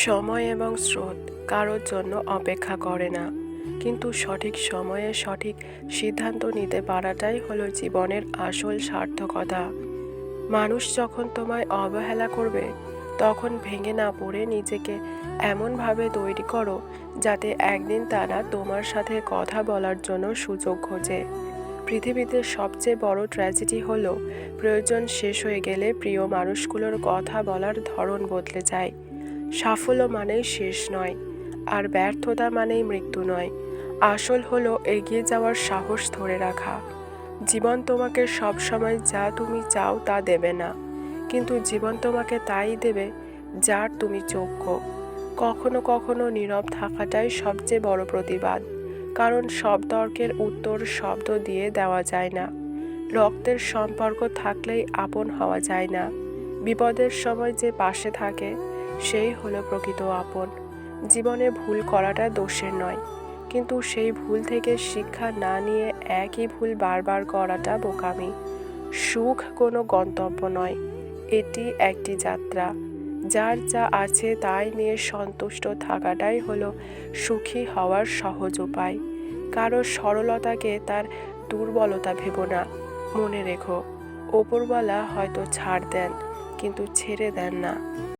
সময় এবং স্রোত কারোর জন্য অপেক্ষা করে না, কিন্তু সঠিক সময়ে সঠিক সিদ্ধান্ত নিতে পারাটাই হলো জীবনের আসল সার্থকতা। মানুষ যখন তোমায় অবহেলা করবে, তখন ভেঙে না পড়ে নিজেকে এমনভাবে তৈরি করো যাতে একদিন তারা তোমার সাথে কথা বলার জন্য সুযোগ খোঁজে। পৃথিবীতে সবচেয়ে বড় ট্র্যাজেডি হলো প্রয়োজন শেষ হয়ে গেলে প্রিয় মানুষগুলোর কথা বলার ধরন বদলে যায়। সাফল্য মানেই শেষ নয়, আর ব্যর্থতা মানেই মৃত্যু নয়। আসল হলো এগিয়ে যাওয়ার সাহস ধরে রাখা। জীবন তোমাকে সবসময় যা তুমি চাও তা দেবে না, কিন্তু জীবন তোমাকে তাই দেবে যার তুমি যোগ্য। কখনো কখনো নীরব থাকাটাই সবচেয়ে বড় প্রতিবাদ, কারণ সব তর্কের উত্তর শব্দ দিয়ে দেওয়া যায় না। রক্তের সম্পর্ক থাকলেই আপন হওয়া যায় না। বিপদের সময় যে পাশে থাকে, সেই হলো প্রকৃত আপন। জীবনে ভুল করাটা দোষের নয়, কিন্তু সেই ভুল থেকে শিক্ষা না নিয়ে একই ভুল বারবার করাটা বোকামি। সুখ কোনো গন্তব্য নয়, এটি একটি যাত্রা। যার যা আছে তাই নিয়ে সন্তুষ্ট থাকাটাই হলো সুখী হওয়ার সহজ উপায়। কারো সরলতাকে তার দুর্বলতা ভেবো না। মনে রেখো, ওপরওয়ালা হয়তো ছাড় দেন, কিন্তু ছেড়ে দেন না।